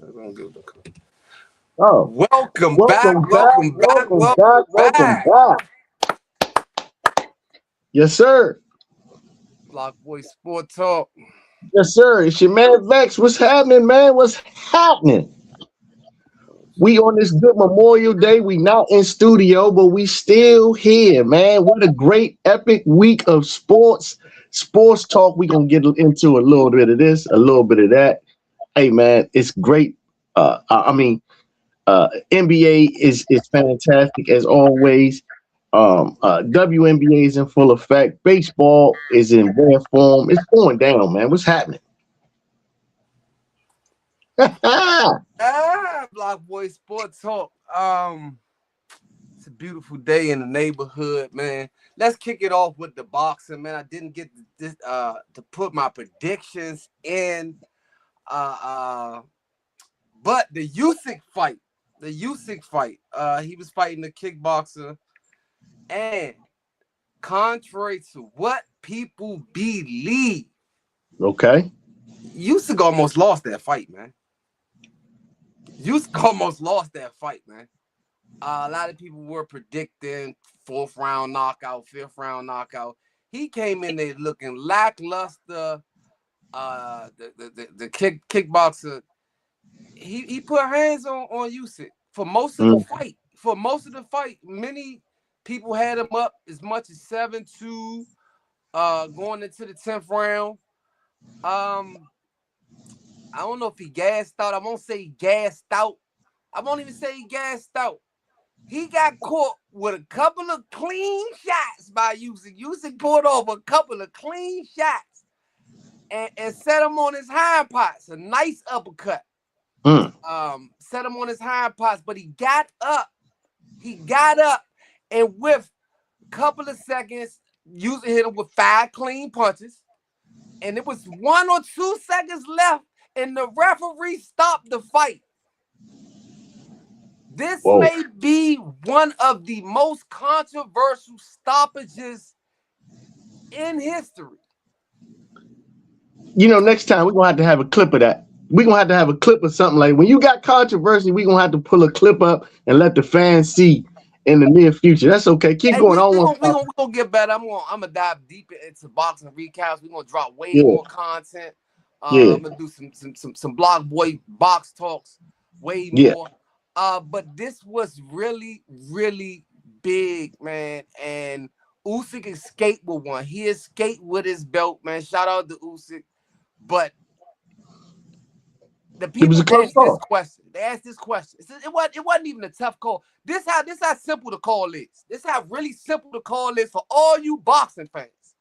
Oh, Welcome back, welcome back, welcome back, welcome welcome back, welcome back. back. Yes, sir. BlockBoy Sports Talk. Yes, sir. It's your man Vex. What's happening, man? What's happening? We on this good Memorial Day. We not in studio, but we still here, man. What a great, epic week of sports talk. We gonna get into a little bit of this, a little bit of that. Hey, man, it's great. NBA is fantastic as always. WNBA is in full effect. Baseball is in rare form. It's going down, man. What's happening? BlockBoy Sports Talk. It's a beautiful day in the neighborhood, man. Let's kick it off with the boxing, man. I didn't get to put my predictions in. But the Usyk fight. He was fighting the kickboxer, and contrary to what people believe, Okay. Usyk almost lost that fight, man. A lot of people were predicting 4th round knockout, 5th round knockout. He came in there looking lackluster. The kickboxer, he put hands on Usyk for most of the fight. Many people had him up as much as 7-2, going into the 10th round. I don't know if he gassed out. I won't say he gassed out. I won't even say he gassed out. He got caught with a couple of clean shots by Usyk. Usyk pulled off a couple of clean shots and set him on his hind parts. A nice uppercut. Set him on his hind parts, but he got up. And with a couple of seconds, Usyk hit him with 5 clean punches. And it was 1 or 2 seconds left, and the referee stopped the fight. This may be one of the most controversial stoppages in history. You know, next time we're gonna have to have a clip of that. We're gonna have to have a clip of something like when you got controversy, we're gonna have to pull a clip up and let the fans see in the near future. That's okay. Keep going. We're gonna get better. I'm gonna dive deeper into boxing recaps. We're gonna drop way more content. I'm gonna do some BlockBoy box talks, way more. But this was really, really big, man. And Usyk escaped with one. He escaped with his belt, man. Shout out to Usyk. But the people asked this question. They asked this question. It wasn't even a tough call. This how simple the call is. This how really simple the call is for all you boxing fans.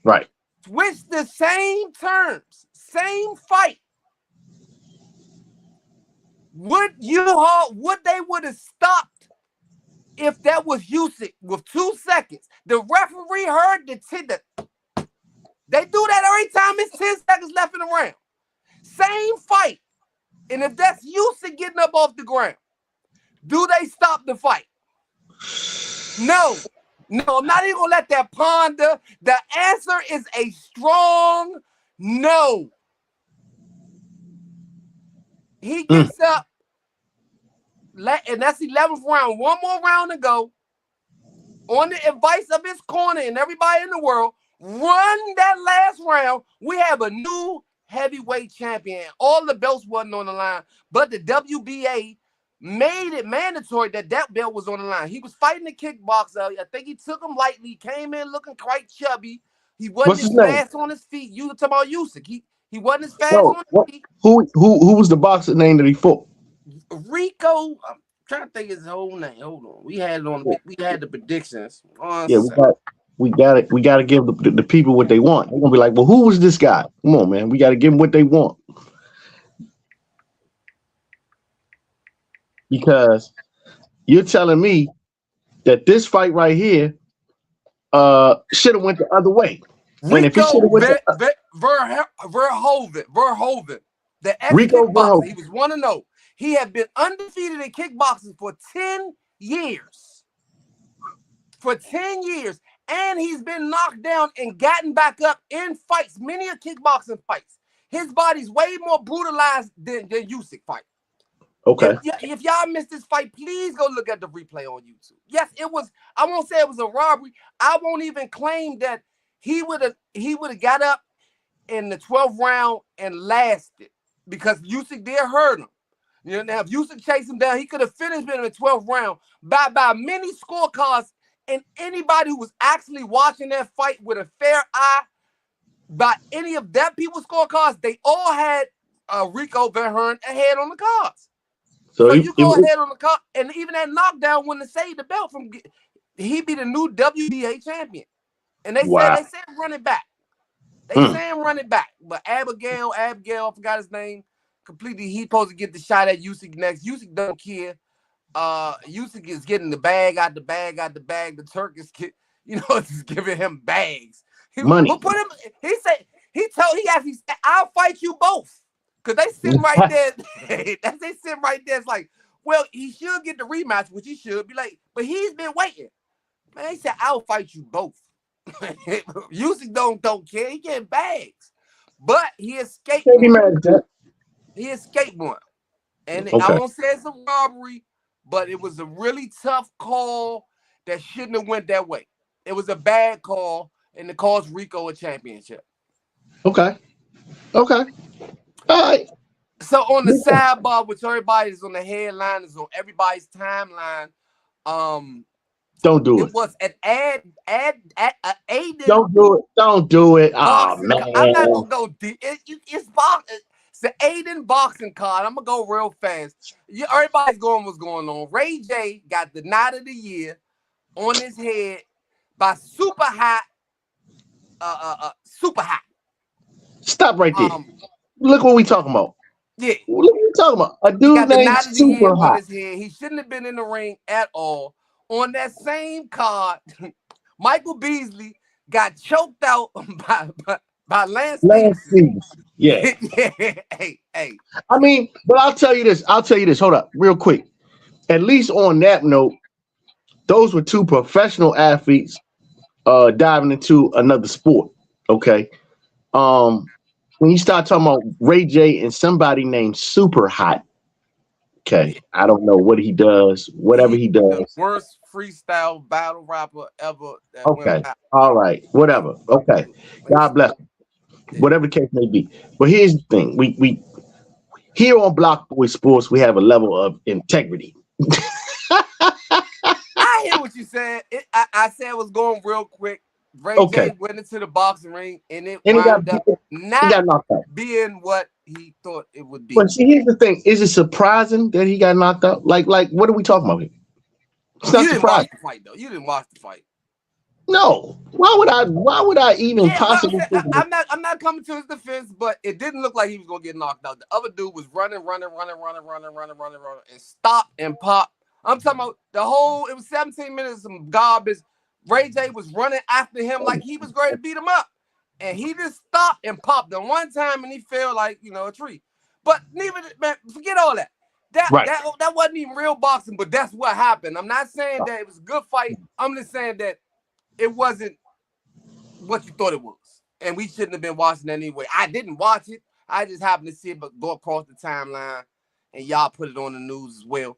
Right. Switch the same terms, same fight. Would they would have stopped if that was Usyk with 2 seconds? The referee heard the they do that every time it's 10 seconds left in the round. Same fight. And if that's Usyk getting up off the ground, do they stop the fight? No, I'm not even gonna let that ponder. The answer is a strong no. He gets up, and that's 11th round. 1 more round to go. On the advice of his corner and everybody in the world, run that last round. We have a new heavyweight champion. All the belts wasn't on the line, but the WBA made it mandatory that belt was on the line. He was fighting the kickboxer. I think he took him lightly. He came in looking quite chubby. He wasn't as fast on his feet. You were talking about Usyk. He wasn't as fast on his feet. Who was the boxer name that he fought? Rico. I'm trying to think his whole name. Hold on. We had the predictions. We got to give the people what they want. They're gonna be like, well, who was this guy? Come on, man. We got to give them what they want. Because you're telling me that this fight right here should have went the other way. And if he should have went Verhoeven, the ex-kickboxer, he was 1-0. He had been undefeated in kickboxing for 10 years. And he's been knocked down and gotten back up in fights, many kickboxing fights. His body's way more brutalized than Usyk fight. Okay. If y'all missed this fight, please go look at the replay on YouTube. Yes, it was. I won't say it was a robbery. I won't even claim that he would have got up in the 12th round and lasted because Usyk did hurt him. You know, now if Usyk chased him down, he could have finished him in the 12th round by many scorecards. And anybody who was actually watching that fight with a fair eye, by any of that people's scorecards, they all had Rico Verhoeven ahead on the cards. So you go ahead on the card, and even that knockdown wouldn't save the belt from. He'd be the new WBA champion, and they said run it back. They saying run it back, but Abigail, I forgot his name. Completely, he's supposed to get the shot at Usyk next. Usyk don't care. Usyk is getting the bag out the bag. The Turk is, just giving him bags. Money. He actually said, "I'll fight you both." Cause they sitting right there. They sitting right there. It's like, well, he should get the rematch, which he should be like, but he's been waiting. Man, he said, "I'll fight you both." Usyk don't care. He getting bags, but he escaped. He escaped one, and I won't say it's a robbery, but it was a really tough call that shouldn't have went that way. It was a bad call, and it cost Rico a championship. Okay. All right. So on the sidebar, which everybody's on the headline, is on everybody's timeline. Don't do it. It was an Adin. Don't do it. Oh man. I'm not gonna go deep. It's boxing. It's an Adin boxing card. I'm gonna go real fast. Everybody's going what's going on. Ray J got the knot of the year on his head by Supah Hot. Supah Hot. Stop right there. Look what we talking about. Yeah. Look what we talking about. A dude named Supah Hot. He shouldn't have been in the ring at all. On that same card, Michael Beasley got choked out by Lance Stevens. Yeah. Hey. I mean, but I'll tell you this. Hold up, real quick. At least on that note, those were two professional athletes diving into another sport. Okay. When you start talking about Ray J and somebody named Supah Hot, okay, I don't know what he does, whatever he does. The worst freestyle battle rapper ever. Okay, all right, whatever. Okay, God bless him. Whatever the case may be. But here's the thing: we here on BlockBoy Sports, we have a level of integrity. I hear what you said. I said it was going real quick. Ray J went into the boxing ring and it wound up not being what he thought it would be. But see, here's the thing: is it surprising that he got knocked out? Like, what are we talking about here? It's not surprising. Watch the fight, though. You didn't watch the fight. No. Why would I even possibly? I'm not coming to his defense, but it didn't look like he was gonna get knocked out. The other dude was running, and stopped and popped. I'm talking about the whole. It was 17 minutes of some garbage. Ray J was running after him like he was going to beat him up. And he just stopped and popped him one time and he fell like, a tree. But man, forget all that. That wasn't even real boxing, but that's what happened. I'm not saying that it was a good fight. I'm just saying that it wasn't what you thought it was. And we shouldn't have been watching that anyway. I didn't watch it. I just happened to see it go across the timeline and y'all put it on the news as well.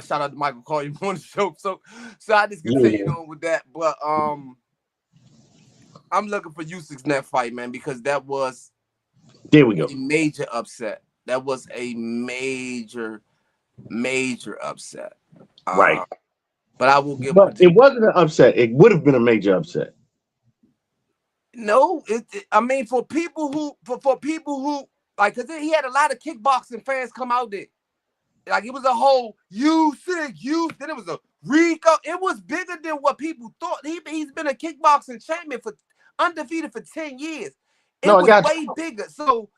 Shout out to Michael Carter on the show. So I just continued on with that. But I'm looking for Usyk's next fight, man, because that was a major upset. That was a major upset. Right. But I will give it wasn't an upset. It would have been a major upset. No, I mean for people who like, because he had a lot of kickboxing fans come out there. Like, it was a whole Usyk, then it was a Rico. It was bigger than what people thought. He's been a kickboxing champion undefeated for 10 years. It was way bigger. So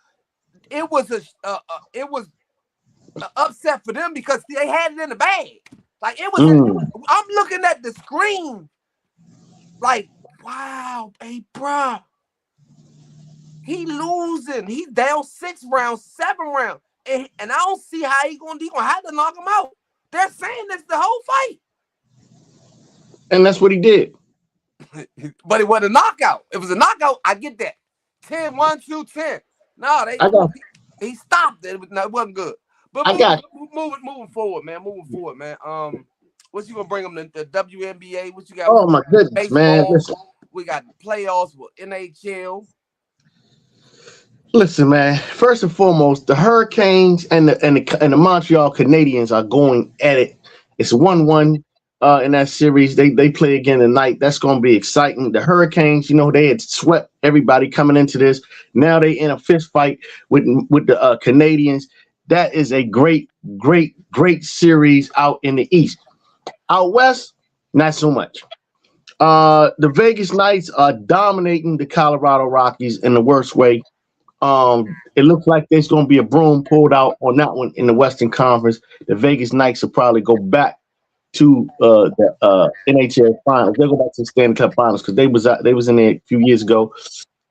it was an upset for them because they had it in the bag. Like, it was. I'm looking at the screen, like, wow, hey, bro, he losing. He's down 6 rounds, 7 rounds. And I don't see how he's gonna have to knock him out. They're saying that's the whole fight. And that's what he did. But it wasn't a knockout. It was a knockout. I get that. 10, 1, 2, 10. No, he stopped it. It wasn't good. But moving forward, man. What you gonna bring them the WNBA? What you got? Oh my goodness, man! Listen. We got playoffs with NHL. Listen, man. First and foremost, the Hurricanes and the Montreal Canadiens are going at it. It's 1-1 in that series. They play again tonight. That's going to be exciting. The Hurricanes, they had swept everybody coming into this. Now they in a fist fight with the Canadiens. That is a great series out in the East. Out West, not so much. The Vegas Knights are dominating the Colorado Rockies in the worst way. It looks like there's going to be a broom pulled out on that one in the Western Conference. The Vegas Knights will probably go back to the NHL Finals. They'll go back to the Stanley Cup Finals because they was in there a few years ago,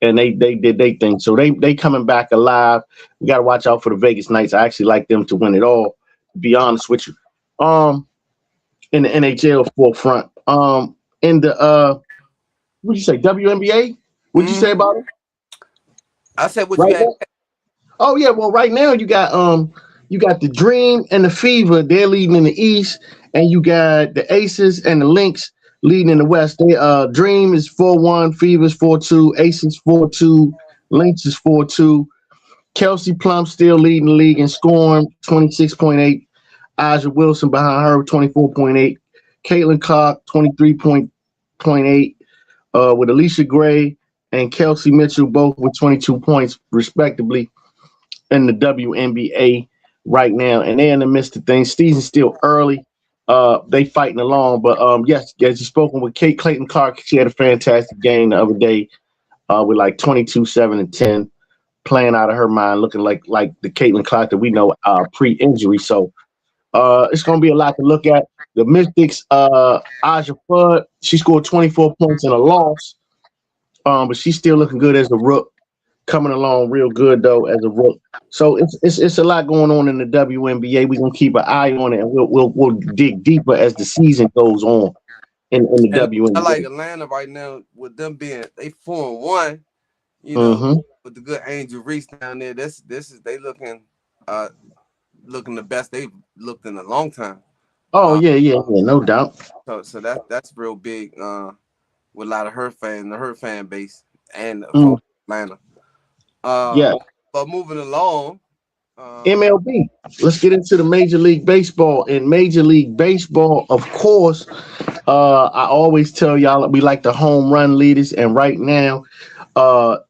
and they did their thing. So they coming back alive. We got to watch out for the Vegas Knights. I actually like them to win it all, to be honest with you. In the NHL forefront. In the what'd you say, WNBA? What'd you say about it? I said what right you had. Oh yeah, well right now you got the Dream and the Fever, they're leading in the East, and you got the Aces and the Lynx leading in the West. They Dream is 4-1, Fever is 4-2, Aces 4-2, Lynx is 4-2. Kelsey Plum still leading the league in scoring, 26.8. Aja Wilson behind her, 24.8. Caitlin Clark, 23.8. With Alicia Gray and Kelsey Mitchell both with 22 points respectively in the WNBA right now, and they're in the midst of things. Season's still early. They fighting along, but yes, as you spoken with Clayton Clark, she had a fantastic game the other day with like 22, 7, and 10, playing out of her mind, looking like the Caitlin Clark that we know pre-injury. So it's going to be a lot to look at. The Mystics, Aja Fudd, she scored 24 points in a loss, but she's still looking good as a rook, coming along real good though as a rook. So it's a lot going on in the WNBA. We're gonna keep an eye on it, and we'll dig deeper as the season goes on in the WNBA. I like Atlanta right now with them being they 4-1, with the good Angel Reese down there. This is they looking the best they've looked in a long time. Oh yeah, no doubt. So that's real big with a lot of her fans, her fan base, and Atlanta. But moving along, MLB. Let's get into the Major League Baseball. In Major League Baseball, of course, I always tell y'all we like the home run leaders, and right now,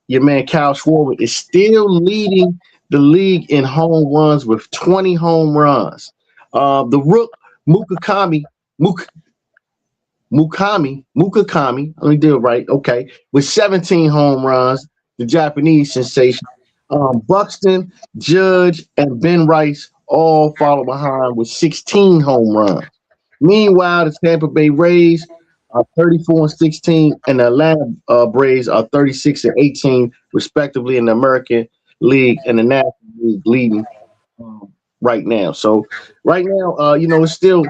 your man Kyle Schwarber is still leading the league in home runs with 20 home runs. The rook Mukakami, let me do it right, okay, with 17 home runs, the Japanese sensation. Buxton, Judge, and Ben Rice all follow behind with 16 home runs. Meanwhile, the Tampa Bay Rays are 34-16, and the Atlanta Braves are 36-18, respectively, in the American League and the National League leading right now. So right now, it's still,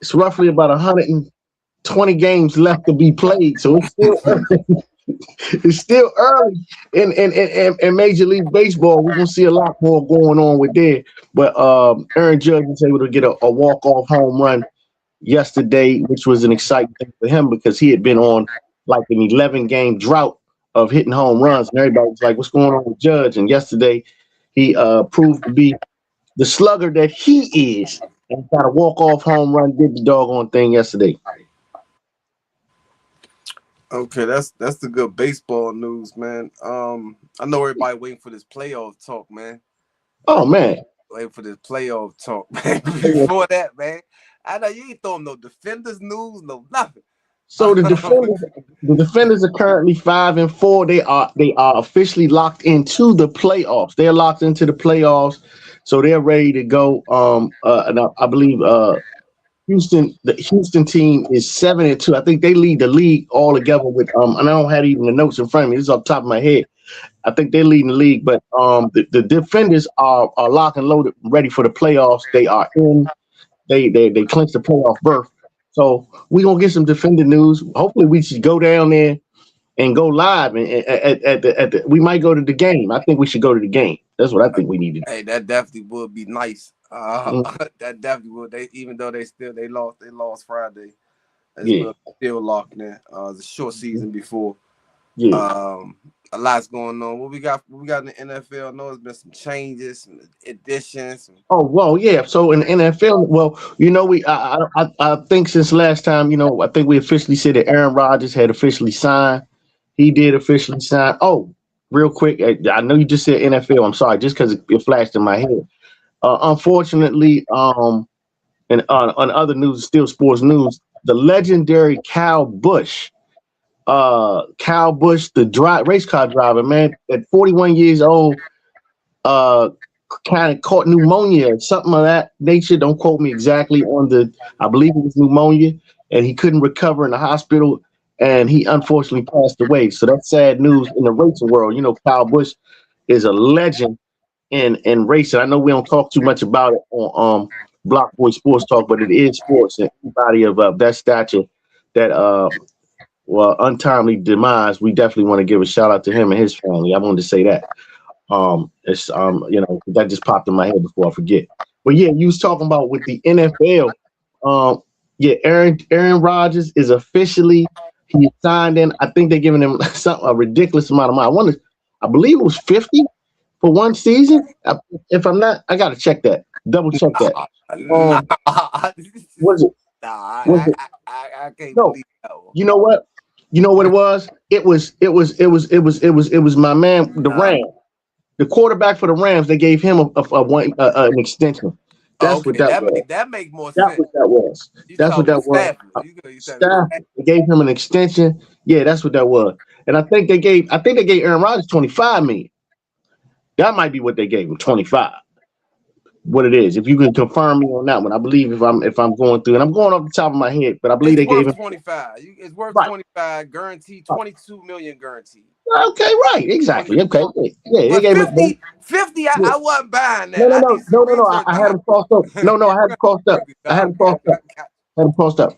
it's roughly about 120 games left to be played. So it's still early. It's still early in Major League Baseball. We're gonna see a lot more going on with there. But Aaron Judge was able to get a walk-off home run yesterday, which was an exciting thing for him because he had been on like an 11-game drought of hitting home runs, and everybody was like, "What's going on with Judge?" And yesterday, he proved to be the slugger that he is, and got a walk-off home run. Did the doggone thing yesterday. Okay, that's the good baseball news, man. I know everybody waiting for this playoff talk, man. Oh man, waiting for this playoff talk, man. Before that, man, I know you ain't throwing no defenders news, no nothing. So the defenders are currently 5-4. They are officially locked into the playoffs. They're locked into the playoffs, so they're ready to go. And I believe the Houston team is 7-2. I think they lead the league all together with and I don't have even the notes in front of me. This is off the top of my head. I think they're leading the league, but the defenders are locked and loaded, ready for the playoffs. They are in. They clinched the playoff berth. So we're gonna get some defender news. Hopefully we should go down there and go live and at the we might go to the game. I think we should go to the game. That's what I think we need to do. Hey, that definitely would be nice. Mhm. That definitely would. They even though they lost Friday. It's Yeah. will still locked in. It's a short season before. Yeah. A lot's going on. What we got in the NFL? I know there's been some changes, some additions. Oh well, yeah. So in the NFL, well, I think since last time, I think we officially said that Aaron Rodgers had officially signed. He did officially sign. Oh, real quick, I know you just said NFL. I'm sorry, just because it flashed in my head. Unfortunately, and on other news, still sports news, the legendary Kyle Busch, the race car driver, man, at 41 years old, kind of caught pneumonia or something of that nature. Don't quote me exactly on I believe it was pneumonia, and he couldn't recover in the hospital, and he unfortunately passed away. So that's sad news in the racing world. Kyle Busch is a legend in racing. I know we don't talk too much about it on BlockBoy Sports Talk, but it is sports, and anybody of that stature that untimely demise, we definitely want to give a shout out to him and his family. I wanted to say that. It's that just popped in my head before I forget. But yeah, you was talking about with the NFL. Yeah, Aaron Rodgers is officially he signed in. I think they're giving him a ridiculous amount of money. I believe it was 50 for one season. If I'm not, I gotta check that. Double check that. Was it? I can't believe that one. You know what? You know what it was? It was my man, the Rams. The quarterback for the Rams, they gave him an extension. That's what that was. That make more sense. That's what that was. That's what that was. Stafford. They gave him an extension. Yeah, that's what that was. And I think they gave Aaron Rodgers $25 million. That might be what they gave him, 25. What it is, if you can confirm me on that one, I believe if I'm going through, and I'm going off the top of my head, but I believe they gave him 25. It's worth 25 guaranteed, 22 million guaranteed. Okay, right, exactly. Okay, yeah, they gave 50. I wasn't buying that. No. I had him crossed up. No, I had him crossed up.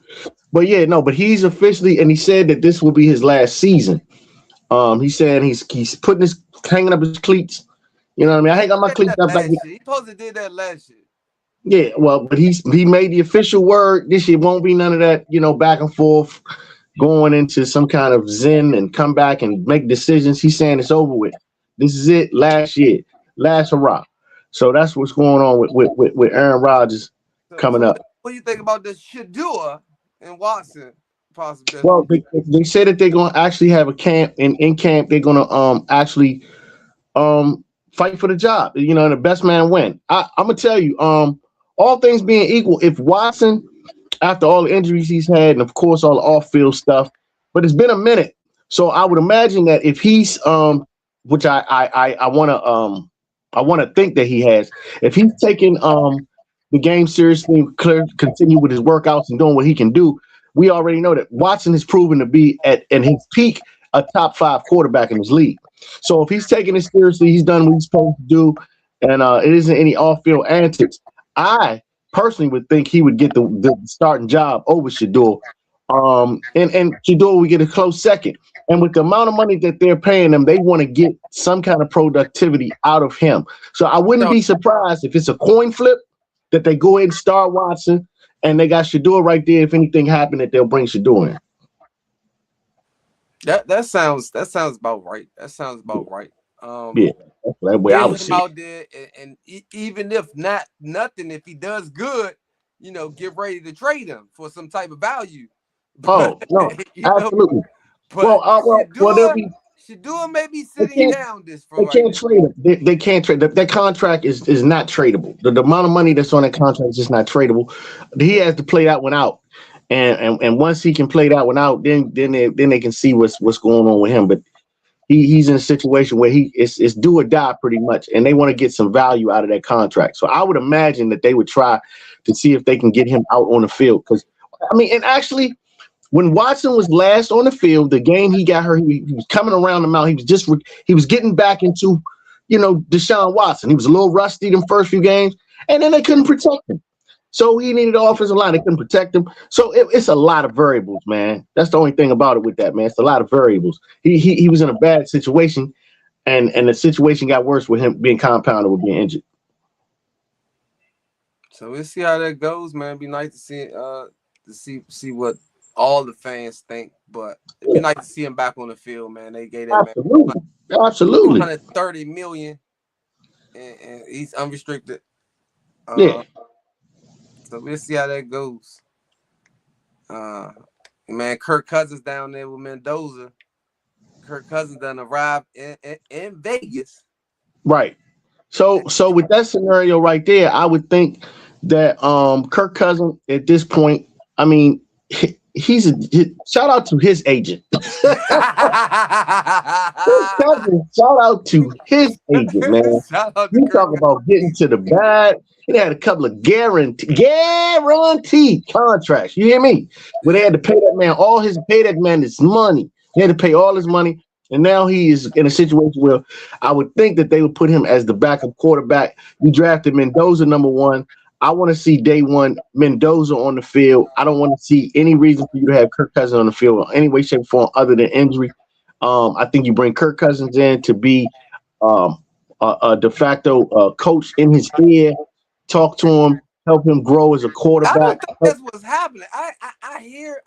But yeah, no, but he's officially, and he said that this will be his last season. He said he's hanging up his cleats. You know what I mean? I hang up my cleats up. He supposed to did that last year. Yeah, well, but he made the official word. This year won't be none of that, back and forth, going into some kind of zen and come back and make decisions. He's saying it's over with. This is it. Last year, last hurrah. So that's what's going on with Aaron Rodgers coming up. What do you think about the Shadua and Watson possibility? Well, they say that they're going to actually have a camp, and in camp they're going to actually fight for the job. And the best man win. I'm gonna tell you, all things being equal, if Watson, after all the injuries he's had, and of course all the off-field stuff, but it's been a minute, so I would imagine that if he's, which I want to think that he has, if he's taking the game seriously, continue with his workouts and doing what he can do, we already know that Watson has proven to be in his peak a top 5 quarterback in his league. So if he's taking it seriously, he's done what he's supposed to do, and it isn't any off-field antics, I personally would think he would get the starting job over Shador. And Shador would get a close second. And with the amount of money that they're paying him, they want to get some kind of productivity out of him. So I wouldn't be surprised if it's a coin flip that they go ahead and start Watson, and they got Shador right there. If anything happened, that they'll bring Shador in. That sounds about right. That sounds about right. Yeah, that's the way I would see out there, and even if not nothing, if he does good, get ready to trade him for some type of value. Oh no, absolutely. Shador may be sitting down this for. They can't trade him. They can't trade. That contract is not tradable. The amount of money that's on that contract is just not tradable. He has to play that one out. And once he can play that one out, then they can see what's going on with him. But he's in a situation where it's do or die pretty much, and they want to get some value out of that contract. So I would imagine that they would try to see if they can get him out on the field. Because and actually, when Watson was last on the field, the game he got hurt, he was coming around the mound. He was getting back into Deshaun Watson. He was a little rusty in the first few games, and then they couldn't protect him. So he needed an offensive line. They couldn't protect him. So it's a lot of variables, man. That's the only thing about it with that, man. It's a lot of variables. He was in a bad situation, and the situation got worse with him being compounded with being injured. So we'll see how that goes, man. It'd be nice to see what all the fans think, but it'd be nice to see him back on the field, man. They gave that man absolutely $230 million, and he's unrestricted. Yeah. So we'll see how that goes. Man, Kirk Cousins down there with Mendoza. Kirk Cousins done arrived in Vegas. Right. So with that scenario right there, I would think that Kirk Cousins at this point, I mean, shout out to his agent. Kirk Cousins, shout out to his agent, man. You talk about getting to the bag. He had a couple of guaranteed contracts. You hear me? Where they had to pay that man his money. They had to pay all his money. And now he is in a situation where I would think that they would put him as the backup quarterback. You drafted Mendoza number 1. I want to see day one Mendoza on the field. I don't want to see any reason for you to have Kirk Cousins on the field in any way, shape, or form other than injury. I think you bring Kirk Cousins in to be a de facto coach in his ear, talk to him, help him grow as a quarterback. I don't think that's what's happening. I hear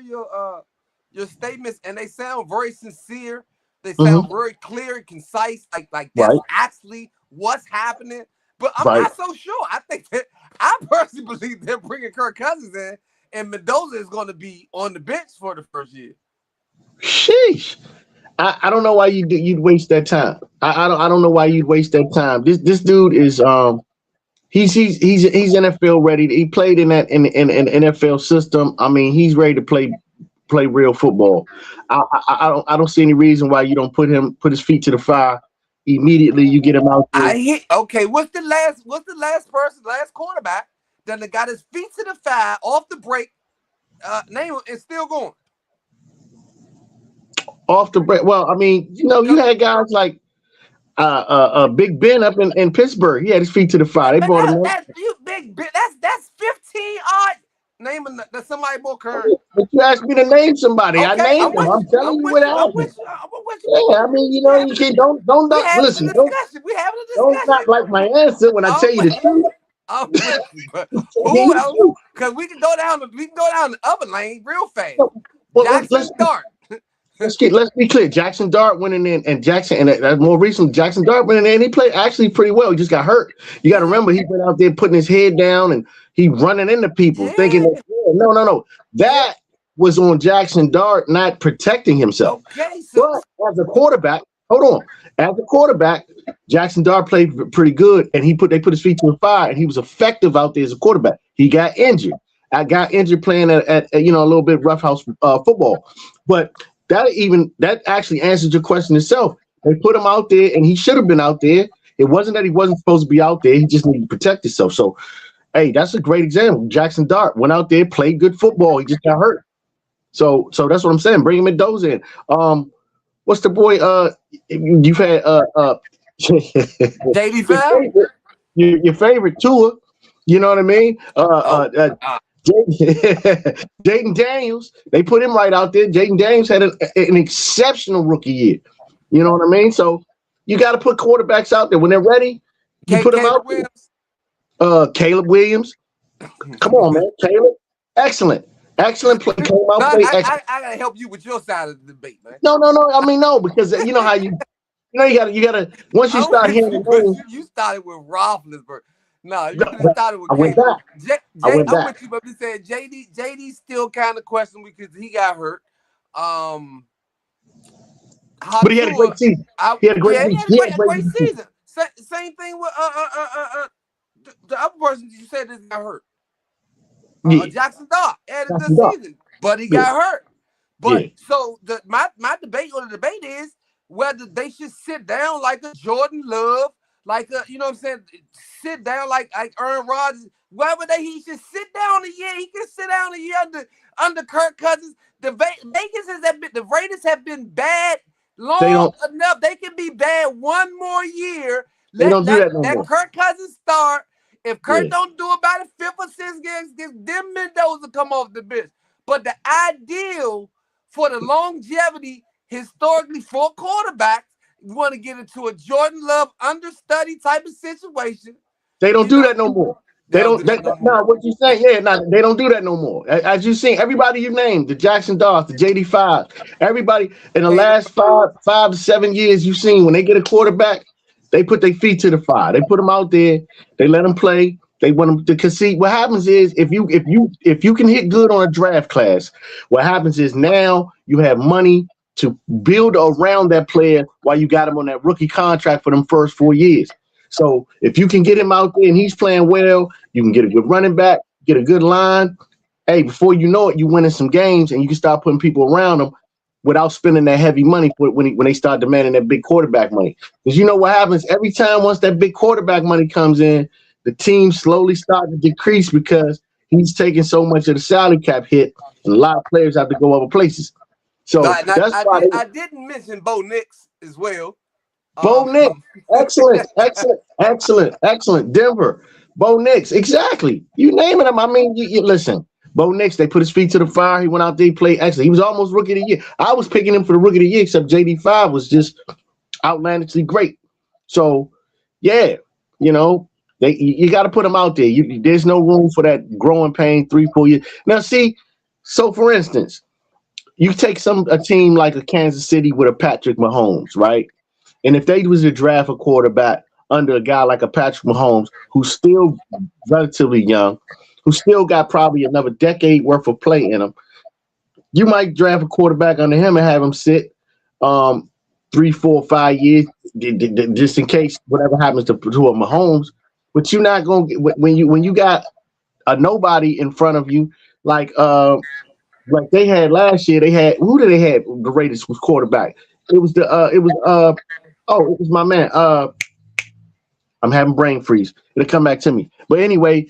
your statements, and they sound very sincere. They sound very clear and concise, like that's actually what's happening. But I'm not so sure. I personally believe they're bringing Kirk Cousins in, and Mendoza is going to be on the bench for the first year. Sheesh. I don't know why you'd waste that time. I don't know why you'd waste that time. This dude is he's NFL ready. He played in the NFL system. I mean, he's ready to play real football. I don't see any reason why you don't put his feet to the fire immediately. You get him out there. Okay, what's the last quarterback that got his feet to the fire off the break, name is still going. Off the break. Well, I mean, you had guys like Big Ben up in Pittsburgh. He had his feet to the fire. They brought him. Big Ben. That's 15 odd. Name that somebody more current. But you asked me to name somebody. I named him. I'm telling you what happened. Yeah, I mean, you can't don't listen. Don't not like my answer when I tell you the truth. Who else? Because we can go down the other lane real fast. Jackson Dart. Let's be clear. Jackson Dart went in there, and more recently, Jackson Dart went in there and he played actually pretty well. He just got hurt. You got to remember, he went out there putting his head down and he running into people, thinking that no. That was on Jackson Dart not protecting himself. Okay, so but as a quarterback, as a quarterback, Jackson Dart played pretty good, and they put his feet to the fire, and he was effective out there as a quarterback. He got injured. I got injured playing at a little bit roughhouse football, but that actually answers your question itself. They put him out there, and he should have been out there. It wasn't that he wasn't supposed to be out there. He just needed to protect himself. So, hey, that's a great example. Jackson Dart went out there, played good football. He just got hurt. So that's what I'm saying. Bring him Mendoza in. What's the boy? You've had JD your favorite Tua. You know what I mean? Jaden Daniels, they put him right out there. Jaden Daniels had an exceptional rookie year. You know what I mean? So you got to put quarterbacks out there when they're ready. You put them out there. Caleb Williams, come on, man. Caleb, excellent play. I gotta help you with your side of the debate, man. No. I mean, no, because you know how you gotta once you start hearing you started with Roethlisberger. No, you started with Caleb. I went back. I'm with you, but you said JD still kind of questionable because he got hurt. But he had a great season. He had a great season. Same thing with the other person you said that got hurt. Jackson Dart had a good season, but he got hurt. But so my debate is whether they should sit down like a Jordan Love, like you know what I'm saying, sit down like Aaron Rodgers. Whether he should sit down a year, he can sit down a year under Kirk Cousins. The Raiders have been bad long enough. They can be bad one more year. Let Kirk Cousins start. If Kurt don't do about it, 5th or 6th games, them Mendoza come off the bench. But the ideal for the longevity, historically, for quarterbacks, you want to get into a Jordan Love understudy type of situation. They don't do that no more. They don't. No, what you saying? Yeah, no, they don't do that no more. As you seen, everybody you named, the Jackson Dawes, the JD5, everybody in the last 5 to 7 years, you've seen when they get a quarterback, they put their feet to the fire. They put them out there. They let them play. They want them to concede. What happens is if you can hit good on a draft class, what happens is now you have money to build around that player while you got him on that rookie contract for them first 4 years. So if you can get him out there and he's playing well, you can get a good running back, get a good line. Hey, before you know it, you're winning some games and you can start putting people around them without spending that heavy money when they start demanding that big quarterback money. Because you know what happens every time once that big quarterback money comes in, the team slowly start to decrease because he's taking so much of the salary cap hit and a lot of players have to go other places. So I didn't mention Bo Nix as well. Bo Nix, excellent. Denver, Bo Nix, exactly. You naming him. I mean, you listen. Bo Nix, they put his feet to the fire. He went out there, he played excellent. He was almost rookie of the year. I was picking him for the rookie of the year, except JD5 was just outlandishly great. So, yeah, you know, you got to put him out there. There's no room for that growing pain 3-4 years. Now, see, so for instance, you take a team like a Kansas City with a Patrick Mahomes, right? And if they was to draft a quarterback under a guy like a Patrick Mahomes, who's still relatively young, who still got probably another decade worth of play in him, you might draft a quarterback under him and have him sit 3, 4, 5 years, just in case whatever happens to a Mahomes. But you're not gonna get when you got a nobody in front of you like they had last year. They had who did they have the greatest quarterback? It was my man. I'm having brain freeze. It'll come back to me. But anyway,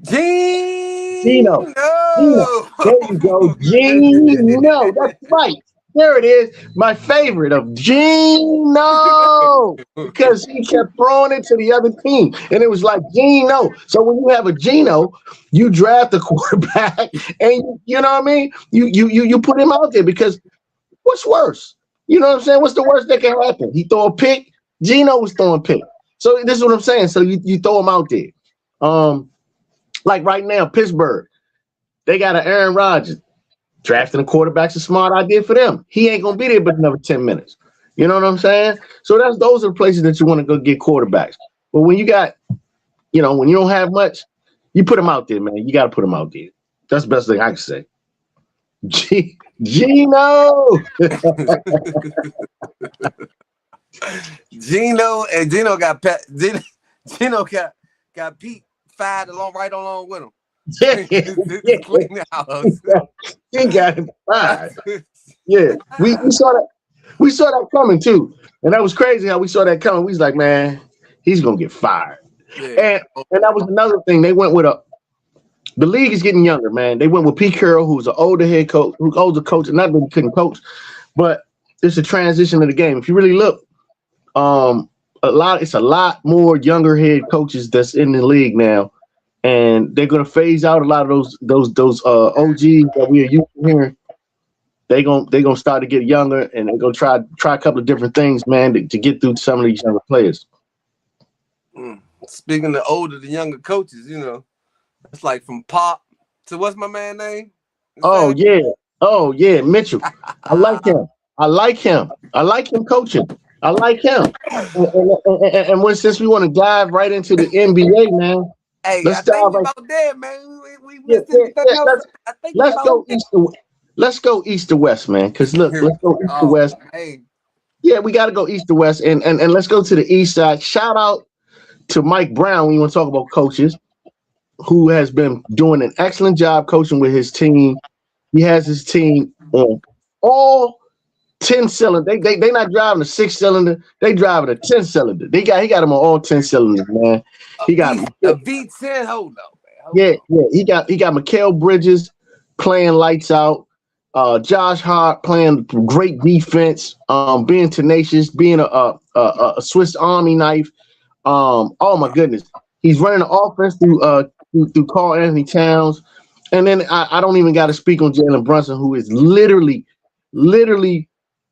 Gino. There you go, Gino. That's right. There it is. My favorite of Gino, because he kept throwing it to the other team, and it was like Gino. So when you have a Gino, you draft a quarterback, and you know what I mean. You put him out there because what's worse? You know what I'm saying? What's the worst that can happen? He throw a pick. Gino was throwing pick. So this is what I'm saying. So you throw him out there. Like right now, Pittsburgh, they got an Aaron Rodgers. Drafting a quarterback's a smart idea for them. He ain't gonna be there but another 10 minutes. You know what I'm saying? So those are the places that you want to go get quarterbacks. But when you got, when you don't have much, you put them out there, man. You got to put them out there. That's the best thing I can say. Gino. Gino got Pete fired right along with him. Yeah. He got him fired. Yeah, we saw that. We saw that coming too, and that was crazy how we saw that coming. We was like, man, he's gonna get fired. Yeah. And that was another thing. They went with the league is getting younger, man. They went with Pete Carroll, who's an older head coach, and not really couldn't coach, but it's a transition of the game. If you really look, it's a lot more younger head coaches that's in the league now. And they're gonna phase out a lot of those OGs that we are used to hearing. They're gonna start to get younger, and they're gonna try a couple of different things, man, to get through some of these younger players. Speaking of older to younger coaches, it's like from Pop to what's my man name? Oh yeah, Mitchell. I like him. I like him coaching. I like him. And since we want to dive right into the NBA, man. Hey, let's dive about that, man. Let's go east to west, man. Because look, let's go east to west. Hey. Yeah, we got to go east to west, and let's go to the east side. Shout out to Mike Brown when you want to talk about coaches, who has been doing an excellent job coaching with his team. He has his team on all 10 cylinder. They not driving a 6-cylinder. They driving a 10-cylinder. He got them on all 10 cylinders, man. He got a V10. Hold on, man. He got Mikal Bridges playing lights out. Josh Hart playing great defense. Being tenacious, being a Swiss Army knife. Oh my goodness. He's running the offense through Karl Anthony Towns, and then I don't even got to speak on Jalen Brunson, who is literally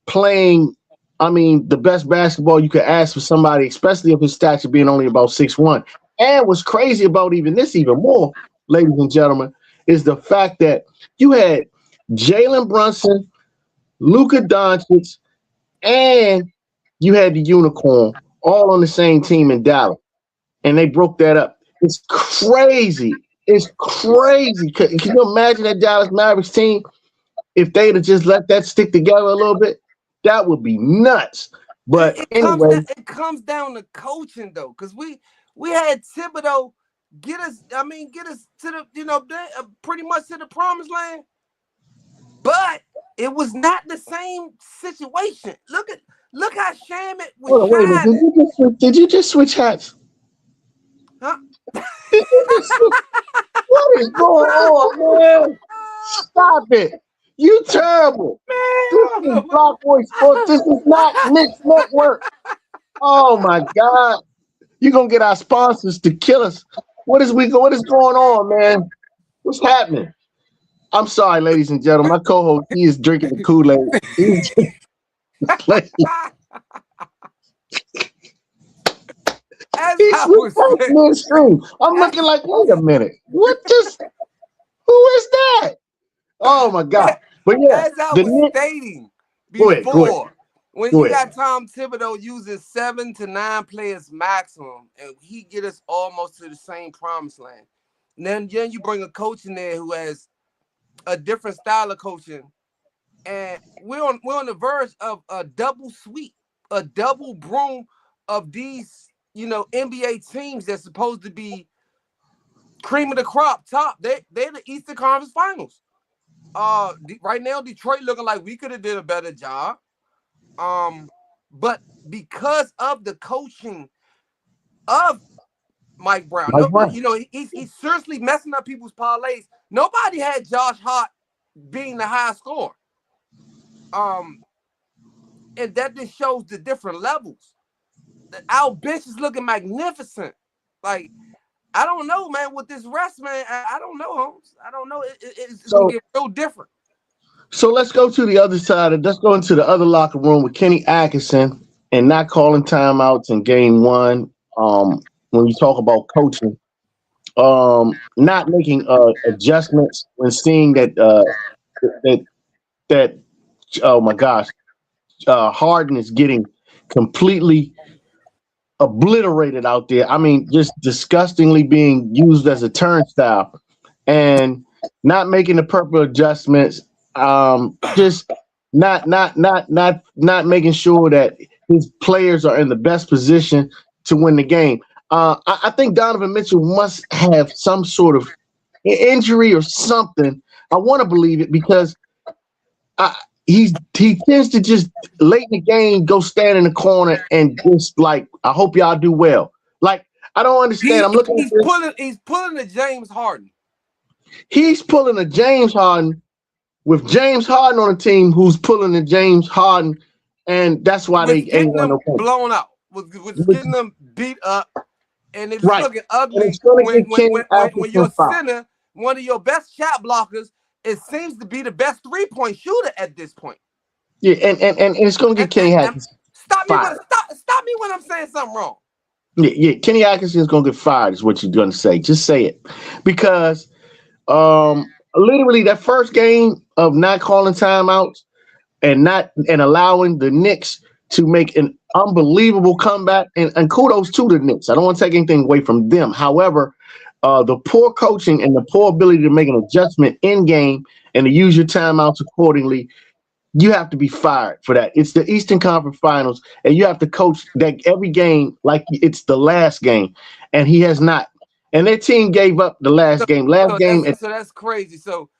playing. I mean, the best basketball you could ask for somebody, especially of his stature, being only about 6'1". And what's crazy about even more, ladies and gentlemen, is the fact that you had Jalen Brunson, Luka Doncic, and you had the Unicorn all on the same team in Dallas, and they broke that up. It's crazy. It's crazy. Can you imagine that Dallas Mavericks team if they'd have just let that stick together a little bit? That would be nuts. But anyway, it comes down to coaching though, because we had Thibodeau get us to the pretty much to the promised land, but it was not the same situation. Look how Shamet was shining. Did you just switch hats? Huh? What is going on, man? Stop it. You terrible. Man, this is BlockBoy Sports. This is not Nick's Network. Oh my God. You're gonna get our sponsors to kill us. What is going on, man? What's happening? I'm sorry, ladies and gentlemen. My co-host, he is drinking the Kool-Aid. I'm looking like, wait a minute. Who is that? Oh my God. But yeah, as I was stating before, when you got Tom Thibodeau using 7 to 9 players maximum, and he get us almost to the same promised land. And then you bring a coach in there who has a different style of coaching, and we're on the verge of a double sweep, a double broom of these, NBA teams that's supposed to be cream of the crop, top. They're the Eastern Conference Finals. Right now, Detroit looking like we could have did a better job. But because of the coaching of Mike Brown, he's seriously messing up people's parlays. Nobody had Josh Hart being the high scorer. And that just shows the different levels. Our bench is looking magnificent. Like, I don't know, man, with this rest, man. I don't know, Holmes. I don't know. It's going to get real different. So let's go to the other side. Let's go into the other locker room with Kenny Atkinson and not calling timeouts in game one. When you talk about coaching, not making adjustments when seeing that oh my gosh, Harden is getting completely obliterated out there. I mean, just disgustingly being used as a turnstile, and not making the proper adjustments. Just not making sure that his players are in the best position to win the game. I think Donovan Mitchell must have some sort of injury or something. I want to believe it because he tends to just late in the game go stand in the corner and just like, I hope y'all do well. Like, I don't understand. I'm looking. He's pulling a James Harden. He's pulling a James Harden with James Harden on the team, who's pulling a James Harden, and that's why they ain't won no points. Blown out. With getting them beat up, and it's looking ugly when your center, one of your best shot blockers, it seems to be the best 3-point shooter at this point. Yeah, and it's going to get Kenny Atkinson. Stop me when I'm saying something wrong. Yeah, Kenny Atkinson is going to get fired is what you're going to say. Just say it. Because literally that first game of not calling timeouts and allowing the Knicks to make an unbelievable comeback, and kudos to the Knicks. I don't want to take anything away from them. However, the poor coaching and the poor ability to make an adjustment in game and to use your timeouts accordingly, you have to be fired for that. It's the Eastern Conference Finals, and you have to coach that every game like it's the last game, and he has not. And their team gave up the last game. So that's crazy. So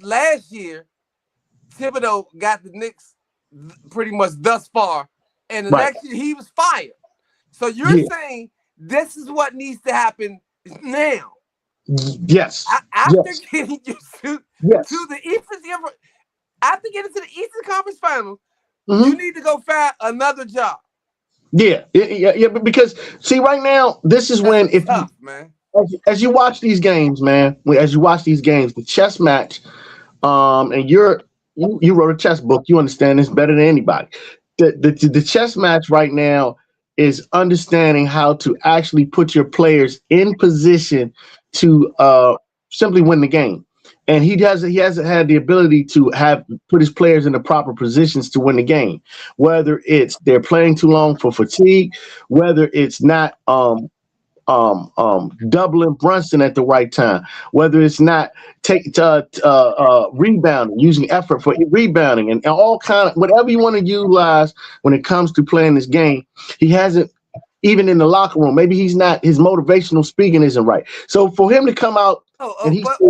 last year, Thibodeau got the Knicks pretty much thus far, and the next year he was fired. So you're saying this is what needs to happen now? Yes. After getting you to the Eastern, after getting to the Eastern Conference Finals, you need to go find another job. Yeah. But because see, right now, this is when That's tough, man. as you watch these games, man, as you watch these games, the chess match, and you wrote a chess book, you understand this better than anybody. The chess match right now is understanding how to actually put your players in position to simply win the game. And he hasn't had the ability to have put his players in the proper positions to win the game. Whether it's they're playing too long for fatigue, whether it's not doubling Brunson at the right time, whether it's not rebounding, using effort for rebounding, and all kind of whatever you want to utilize when it comes to playing this game. He hasn't, even in the locker room. Maybe he's not, his motivational speaking isn't right. So for him to come out let's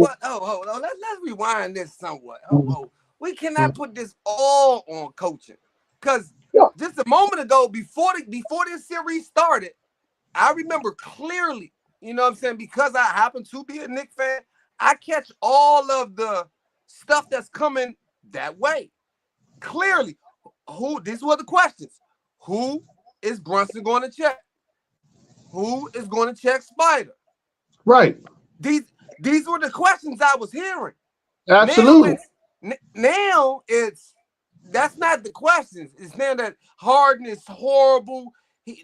rewind this somewhat. We cannot put this all on coaching, because just a moment ago, before this series started, I remember clearly, you know what I'm saying, because I happen to be a Knicks fan, I catch all of the stuff that's coming that way. Clearly, these were the questions. Who is Brunson going to check? Who is going to check Spider? Right. These were the questions I was hearing. Absolutely. Now it's that's not the questions. It's now that Harden is horrible.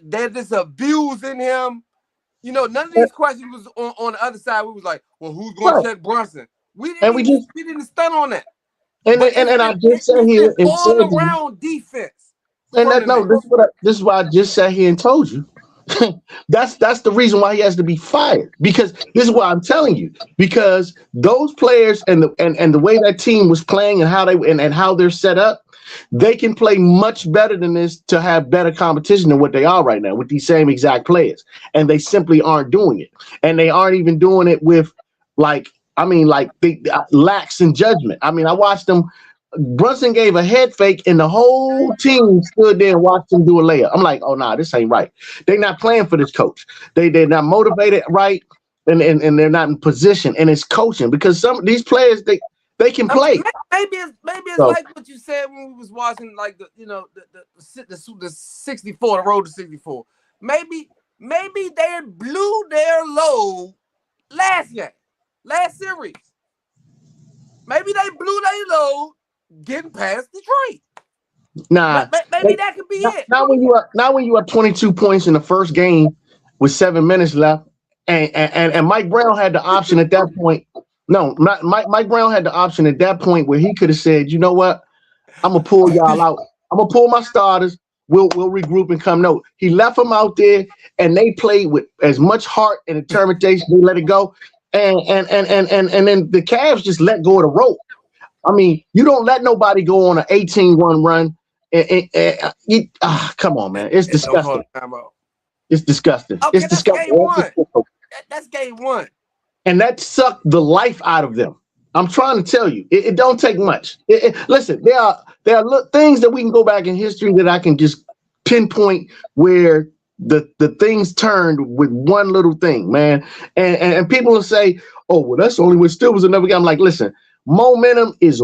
That is abusing him. You know, none of these questions was on the other side. We was like, well, who's going to check Brunson? We didn't stun on that. And I just sat here and all around defense. And this is why I just sat here and told you. That's the reason why he has to be fired. Because this is why I'm telling you. Because those players and the way that team was playing and how they're set up, they can play much better than this to have better competition than what they are right now with these same exact players. And they simply aren't doing it. And they aren't even doing it with they lax in judgment. I mean, I watched them. Brunson gave a head fake and the whole team stood there and watched him do a layup. I'm like, oh, nah, this ain't right. They're not playing for this coach. They're not motivated right, and they're not in position. And it's coaching, because some of these players, they can play. Maybe it's like what you said when we was watching, like the 64, the road to 64. Maybe they blew their load last series. Maybe they blew their load getting past Detroit. Nah, maybe that could be it. Now when you are 22 points in the first game with 7 minutes left, and Mike Brown had the option at that point. No, Mike Brown had the option at that point where he could have said, you know what, I'm gonna pull y'all out. I'm gonna pull my starters. We'll regroup and come. No, he left them out there, and they played with as much heart and determination. They let it go, and then the Cavs just let go of the rope. I mean, you don't let nobody go on an 18-1 run. Come on, man. It's disgusting. It's disgusting. Okay, it's disgusting. Game one. That's game one. And that sucked the life out of them. I'm trying to tell you, it don't take much. Listen, there are things that we can go back in history that I can just pinpoint where the things turned with one little thing, man. And people will say, oh, well, that's only when still was another guy. I'm like, listen, momentum is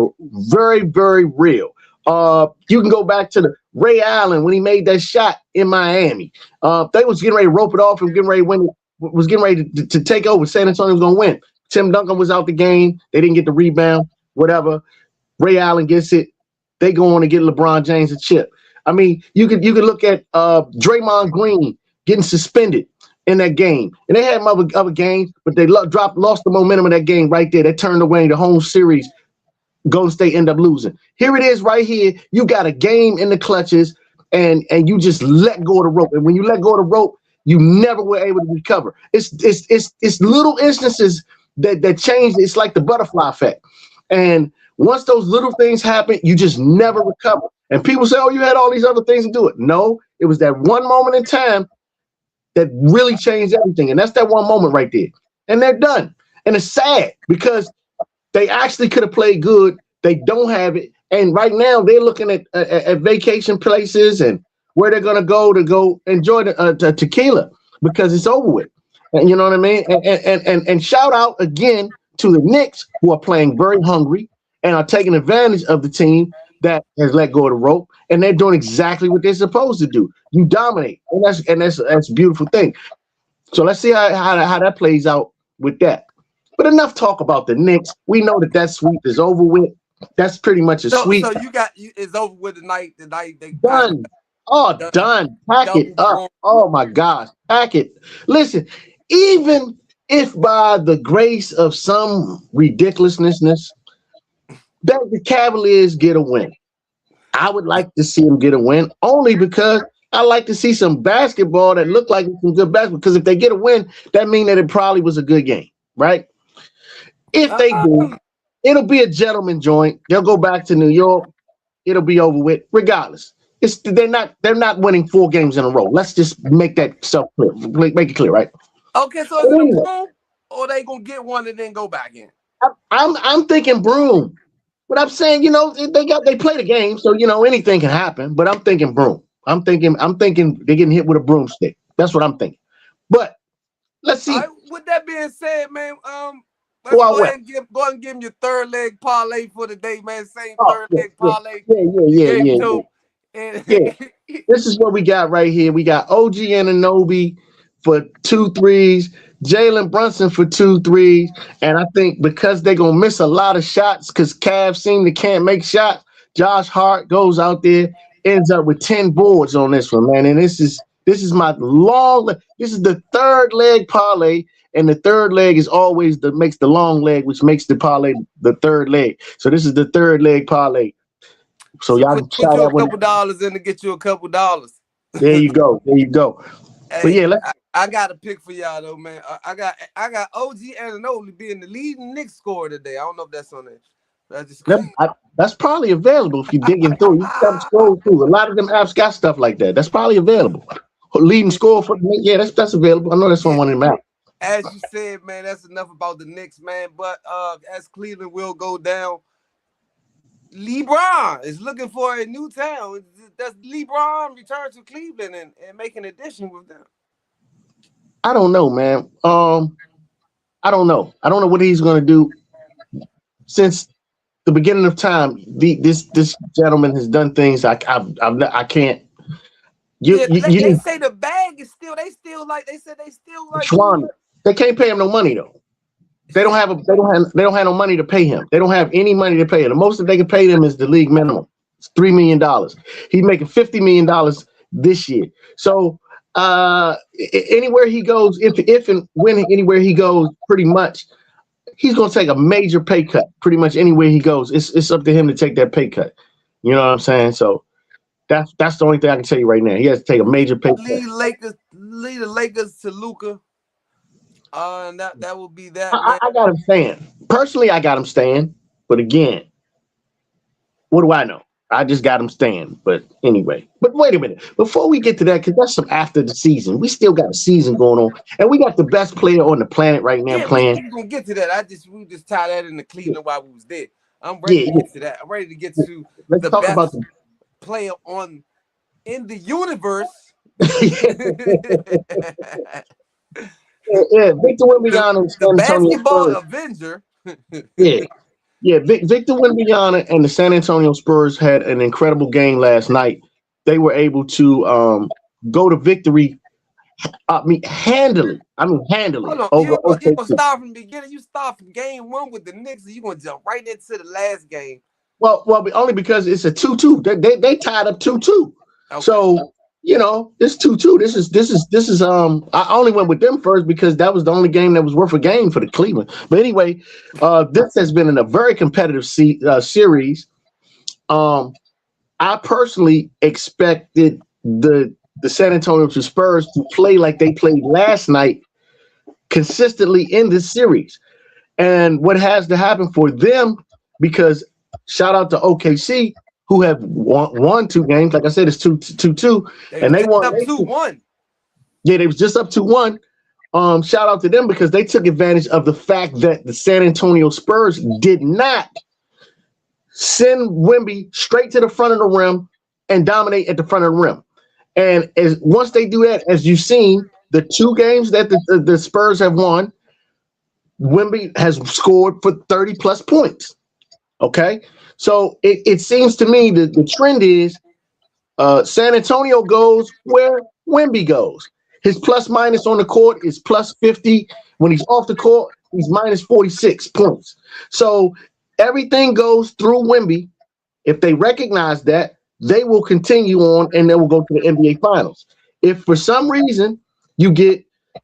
very, very real. You can go back to the Ray Allen when he made that shot in Miami. They was getting ready to rope it off and getting ready to win. Was getting ready to take over. San Antonio was going to win. Tim Duncan was out the game. They didn't get the rebound, whatever. Ray Allen gets it. They go on to get LeBron James a chip. I mean, you could look at Draymond Green getting suspended in that game. And they had other games, but they lost the momentum of that game right there. That turned away the whole series. Golden State end up losing. Here it is right here. You got a game in the clutches, and you just let go of the rope. And when you let go of the rope, you never were able to recover. It's little instances that change. It's like the butterfly effect. And once those little things happen, you just never recover. And people say, oh, you had all these other things to do it. No, it was that one moment in time that really changed everything. And that's that one moment right there. And they're done. And it's sad because they actually could have played good. They don't have it. And right now they're looking at vacation places and where they're going to go enjoy the tequila because it's over with. And you know what I mean? And shout out again to the Knicks, who are playing very hungry and are taking advantage of the team that has let go of the rope, and they're doing exactly what they're supposed to do. You dominate, and that's a beautiful thing. So let's see how that plays out with that. But enough talk about the Knicks. We know that sweep is over with. That's pretty much a sweep. So it's over with the night. The night they Done. Oh, done. Pack it up. Oh my gosh. Pack it. Listen, even if by the grace of some ridiculousness that the Cavaliers get a win, I would like to see them get a win only because I like to see some basketball that look like it's some good basketball. Because if they get a win, that means that it probably was a good game, right? If they do, it'll be a gentleman joint. They'll go back to New York. It'll be over with, regardless. They're not winning 4 games in a row. Let's just make that stuff clear. Make it clear, right? Okay, so is it a broom, or they gonna get one and then go back in? I'm thinking broom. But I'm saying, they play the game, so anything can happen. But I'm thinking broom. I'm thinking they're getting hit with a broomstick. That's what I'm thinking. But let's see. With that being said, man, let's go ahead and give him your third leg parlay for the day, man. Same third leg parlay. Yeah. This is what we got right here. We got OG Anunoby for 2 threes, Jalen Brunson for 2 threes, and I think because they're gonna miss a lot of shots because Cavs can't make shots, Josh Hart goes out there, ends up with 10 boards on this one, man. And this is this is the third leg parlay, and the third leg is always makes the long leg, which makes the parlay the third leg. So this is the third leg parlay. So y'all put you a couple dollars in to get you a couple dollars. There you go. Hey, but yeah, I got a pick for y'all though, man. I got OG Anunoby being the leading Knicks scorer today. I don't know if that's on there. That's probably available if you're digging through. You got to scroll through. A lot of them apps got stuff like that. That's probably available. Leading score for the Knicks, yeah, that's available. I know that's on one of them apps. As you said, man, that's enough about the Knicks, man. But as Cleveland will go down, LeBron is looking for a new town. Does LeBron return to Cleveland and make an addition with them? I don't know, man. I don't know. I don't know what he's going to do. Since the beginning of time, this gentleman has done things I can't. They say the bag is still. They said they still like. Schwan, they can't pay him no money though. They don't have no money to pay him. They don't have any money to pay him. The most that they can pay them is the league minimum. It's $3 million. He's making $50 million this year. So anywhere he goes, if and when anywhere he goes, pretty much he's gonna take a major pay cut. Pretty much anywhere he goes, it's up to him to take that pay cut. You know what I'm saying? So that's the only thing I can tell you right now. He has to take a major pay cut. Lead the Lakers to Luka. And that will be that. I got him staying. Personally, I got him staying. But again, what do I know? I just got him staying. But anyway, but wait a minute. Before we get to that, because that's some after the season. We still got a season going on. And we got the best player on the planet right now playing. We're going to get to that. We just tie that into Cleveland while we was there. I'm ready to get to that. I'm ready to get to the best player in the universe. Yeah, Victor Wembanyama and the basketball Avenger. Victor Wembanyama and the San Antonio Spurs had an incredible game last night. They were able to go to victory. Handily. Hold on. You're gonna start from the beginning. You start from game 1 with the Knicks, and you're gonna jump right into the last game. Well, only because it's a 2-2. They tied up 2-2. Okay. So. It's 2-2. This is I only went with them first because that was the only game that was worth a game for the Cleveland. But anyway, this has been a very competitive series. I personally expected the San Antonio Spurs to play like they played last night consistently in this series. And what has to happen for them, because shout out to OKC, who have won 2 games. Like I said, it's 2-2. And they won up 2-1. Yeah, they was just up 2-1. Shout out to them because they took advantage of the fact that the San Antonio Spurs did not send Wemby straight to the front of the rim and dominate at the front of the rim. And once they do that, as you've seen, the 2 games that the Spurs have won, Wemby has scored for 30-plus points. Okay? So it seems to me that the trend is San Antonio goes where Wemby goes. His plus minus on the court is plus 50. When he's off the court, he's minus 46 points. So everything goes through Wemby. If they recognize that, they will continue on and they will go to the NBA Finals. If for some reason you get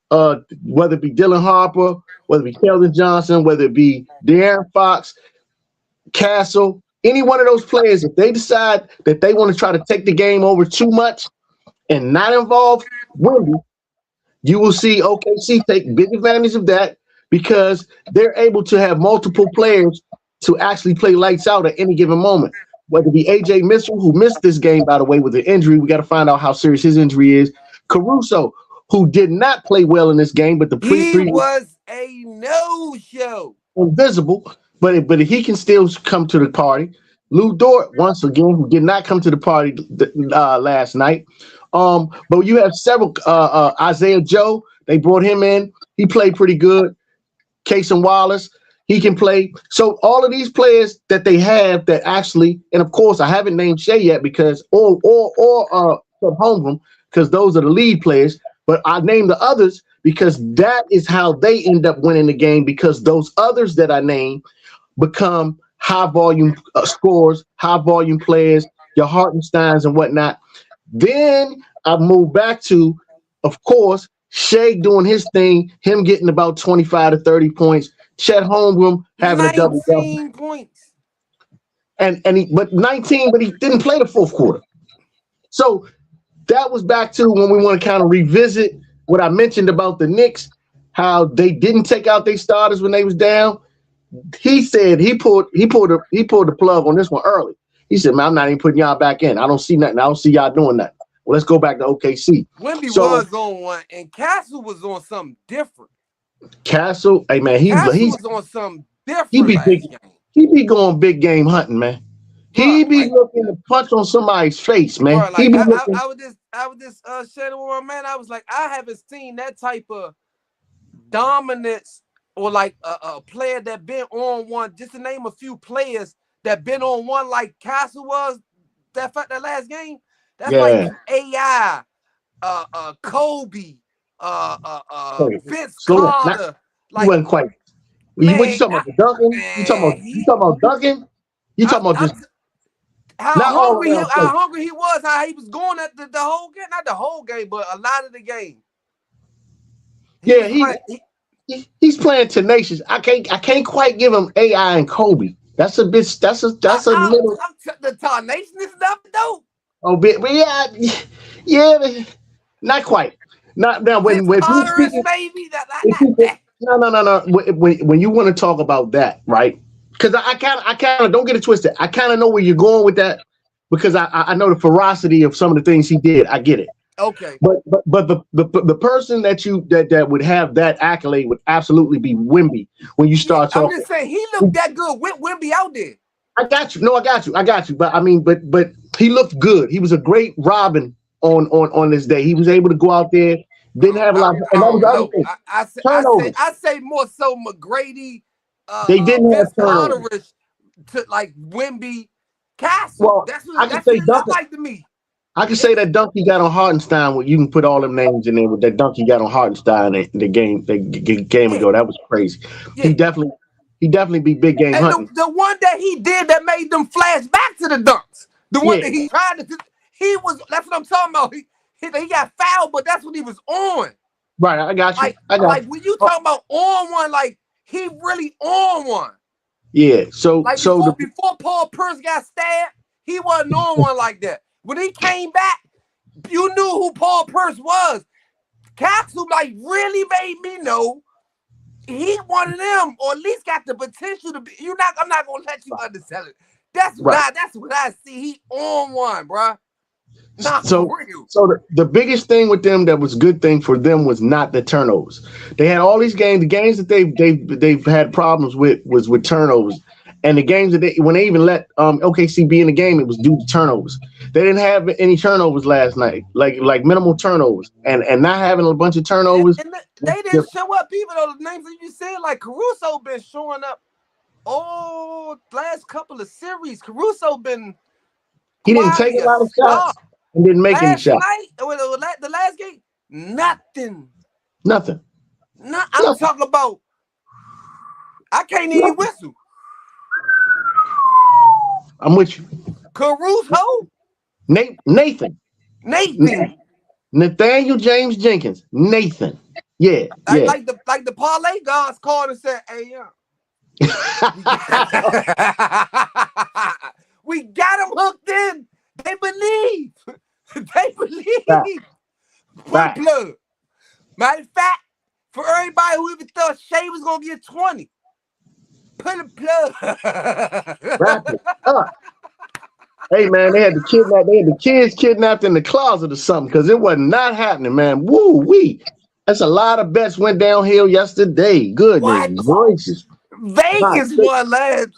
whether it be Dylan Harper, whether it be Keldon Johnson, whether it be De'Aaron Fox, Castle, any one of those players, if they decide that they want to try to take the game over too much and not involve Wemby, you will see OKC take big advantage of that because they're able to have multiple players to actually play lights out at any given moment. Whether it be AJ Mitchell, who missed this game, by the way, with an injury. We got to find out how serious his injury is. Caruso, who did not play well in this game, but he was a no-show. Invisible, but he can still come to the party. Lou Dort, once again, who did not come to the party last night. But you have several. Isaiah Joe, they brought him in. He played pretty good. Cason Wallace, he can play. So all of these players that they have that actually, and of course, I haven't named Shea yet because or Holmgren, because those are the lead players. But I named the others because that is how they end up winning the game, because those others that I named become high volume scores, high volume players, your Hartensteins and whatnot. Then I move back to, of course, Shea doing his thing, him getting about 25 to 30 points, Chet Holmgren having a double 19 points. But 19, but he didn't play the fourth quarter. So that was back to when we want to kind of revisit what I mentioned about the Knicks, how they didn't take out their starters when they was down. He said he pulled the plug on this one early. He said, "Man, I'm not even putting y'all back in. I don't see nothing. I don't see y'all doing nothing. Well, let's go back to OKC." Wemby was on one, and Castle was on something different. Castle, hey man, he's was on something different. He be going big game hunting, man. He be looking to punch on somebody's face, man. Bro, like, I was just sharing with my man. I was like, I haven't seen that type of dominance or like a player that been on one. Just to name a few players that been on one like Castle was that last game. That's like AI, Kobe, Vince Carter. Like, he wasn't quite. Man, what you talking about? Duncan? You talking about Duncan? You talking about just how hungry he was, how he was going at the whole game, not the whole game, but a lot of the game. He's playing tenacious. I can't quite give him AI and Kobe. That's a bit. That's a little. The tenacious stuff though. Oh, but yeah, not quite. Not now. When no. When you want to talk about that, right? Because I kind of don't get it twisted. I kind of know where you're going with that because I know the ferocity of some of the things he did. I get it. Okay. But the person that would have that accolade would absolutely be Wemby when you start talking. I'm just saying he looked that good with Wemby out there. I got you. No, I got you. But I mean, but he looked good. He was a great Robin on this day. He was able to go out there. Didn't have a lot. I say more so McGrady. They didn't have turnovers to like Wemby, Castle. Well, that's what it looked like to me. I can say that dunk he got on Hartenstein. You can put all them names in there. With that dunk he got on Hartenstein in the game ago, that was crazy. Yeah. He definitely be big game hunting. The one that he did that made them flash back to the dunks. The one that he tried to. That's what I'm talking about. He got fouled, but that's what he was on. Right, I got you. Like when you talking about on one, like he really on one. Yeah. So before Paul Pierce got stabbed, he wasn't on one like that. When he came back, you knew who Paul Pierce was. Castle like really made me know he one of them, or at least got the potential to be. I'm not gonna let you undersell it. That's what I see. He on one, bro. So the biggest thing with them that was a good thing for them was not the turnovers. They had all these games. The games that they've had problems with was with turnovers, and the games that when they even let OKC be in the game, it was due to turnovers. They didn't have any turnovers last night, like minimal turnovers, and not having a bunch of turnovers. And they didn't show up even though the names that you said, like Caruso been showing up Oh, last couple of series, Caruso been He didn't take a quiet lot of star. shots and didn't make any Last shots. night, the last game, nothing. Nothing. I'm talking about. I can't even whistle. I'm with you. Caruso, Nathan. Nathaniel James Jenkins. Nathan. Yeah. like the parlay gods called and said, "Hey, yeah, we got them hooked in. They believe. They believe. Put a plug. Matter of fact, for everybody who even thought Shay was gonna get 20, put a plug. Hey man, they had the kids kidnapped in the closet or something because it was not happening, man. Woo wee. That's a lot of bets went downhill yesterday. Goodness gracious. Vegas won Vegas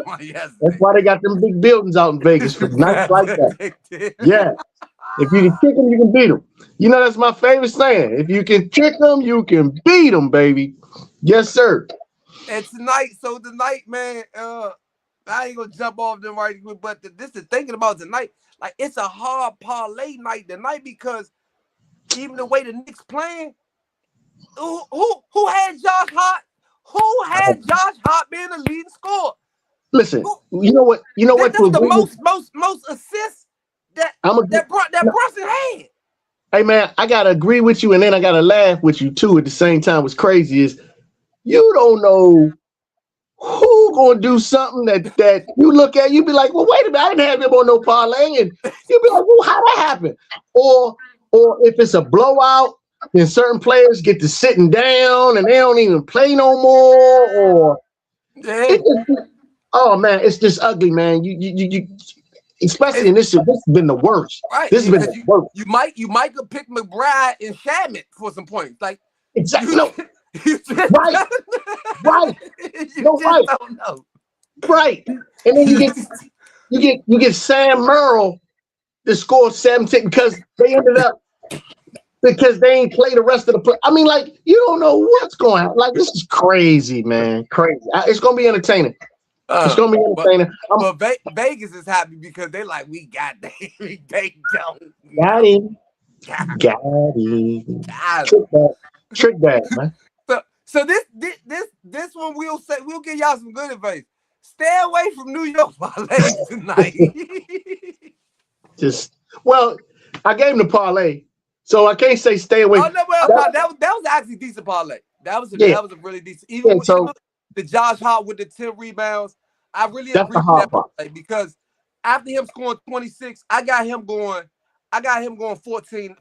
won yesterday. That's why they got them big buildings out in Vegas for nights like that. Yeah. If you can kick them, you can beat them. You know, that's my favorite saying. If you can kick them, you can beat them, baby. Yes, sir. And tonight, man, I ain't gonna jump off them right quick, but this is thinking about tonight. Like, it's a hard parlay night tonight because even the way the Knicks playing, who had Josh Hart? Who had Josh Hart being the leading scorer? Listen, you know what? That was the most assists that Brunson had. Hey man, I gotta agree with you, and then I gotta laugh with you too at the same time. What's crazy is you don't know who gonna do something that you look at, you be like, well, wait a minute, I didn't have him on no parlay, and you be like, well, how that happened? Or if it's a blowout, then certain players get to sitting down and they don't even play no more. Or oh man, it's just ugly, man. You especially in this has been the worst. Right. This has been the worst. You might have picked McBride and Shatman for some points. Like exactly. Right. Don't know. Right. And then you get Sam Merrill to score 17 because they ain't play the rest of the play. I mean, like, you don't know what's going on. Like, this is crazy, man. Crazy. It's gonna be entertaining. It's gonna be entertaining. But Vegas is happy because they like, we got they don't. Got him. Trick that, man. So this one we'll give y'all some good advice. Stay away from New York parlays tonight. I gave him the parlay, so I can't say stay away. Oh no, that was actually decent parlay. That was a really decent. Even the Josh Hart with the 10 rebounds, I really agree with that parlay because after him scoring 26, I got him going 14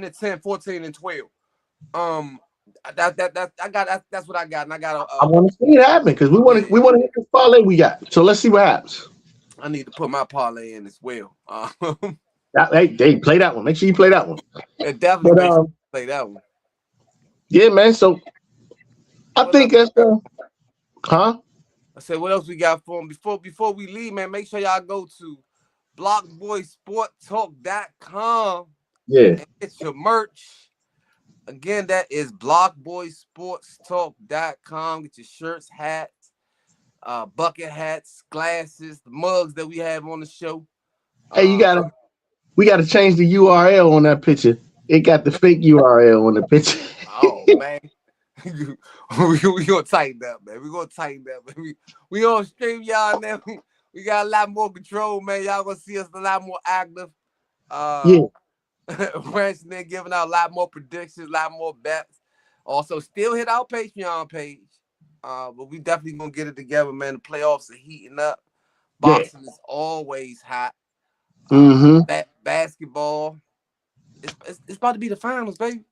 and 10, 14 and 12. That's what I got, and I got. I want to see it happen because we want to hit this parlay we got. So let's see what happens. I need to put my parlay in as well. Hey, play that one. Make sure you play that one. Yeah, definitely play that one. Yeah, man. So I think that's I said, what else we got for them? Before we leave, man, make sure y'all go to BlockBoySportsTalk.com. Yeah. And get your merch. Again, that is BlockBoySportsTalk.com. Get your shirts, hats, bucket hats, glasses, the mugs that we have on the show. Hey, we gotta change the URL on that picture. It got the fake URL on the picture. Oh man. we gonna tighten up, man. We gonna tighten up. We on stream y'all now. We got a lot more control, man. Y'all gonna see us a lot more active. Branching in, giving out a lot more predictions, a lot more bets. Also, still hit our Patreon page. But we definitely gonna get it together, man. The playoffs are heating up. Boxing is always hot. Basketball. It's about to be the finals, baby.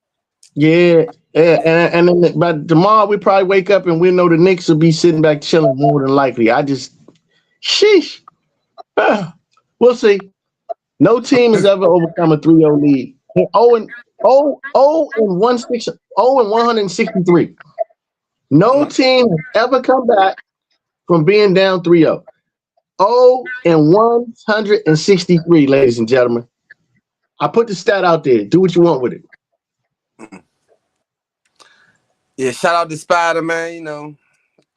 Yeah, and then by tomorrow we probably wake up and we know the Knicks will be sitting back chilling more than likely. Sheesh. We'll see. No team has ever overcome a 3-0 lead. 163. No team has ever come back from being down 3-0. 163, ladies and gentlemen. I put the stat out there. Do what you want with it. Yeah, shout out to Spider, man. You know,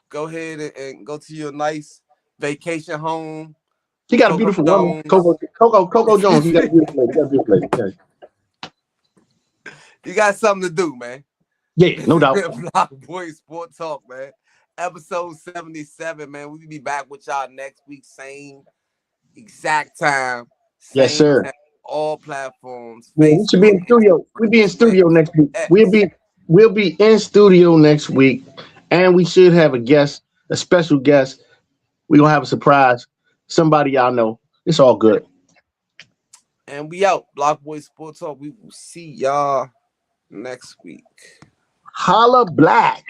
go ahead and go to your nice vacation home. He got a beautiful woman, Coco Jones. He got a beautiful lady. He got a beautiful lady. You got something to do, man. Yeah, no doubt. BlockBoy Sports Talk, man. Episode 77, man. We'll be back with y'all next week, same exact time. Same Yes, sir. time, all platforms. Yeah, we should be in studio. We'll be in studio next week. We'll be in studio next week, and we should have a special guest. We're gonna have a surprise. Somebody y'all know. It's all good. And we out. BlockBoy Sports Talk. We will see y'all next week. Holla Black.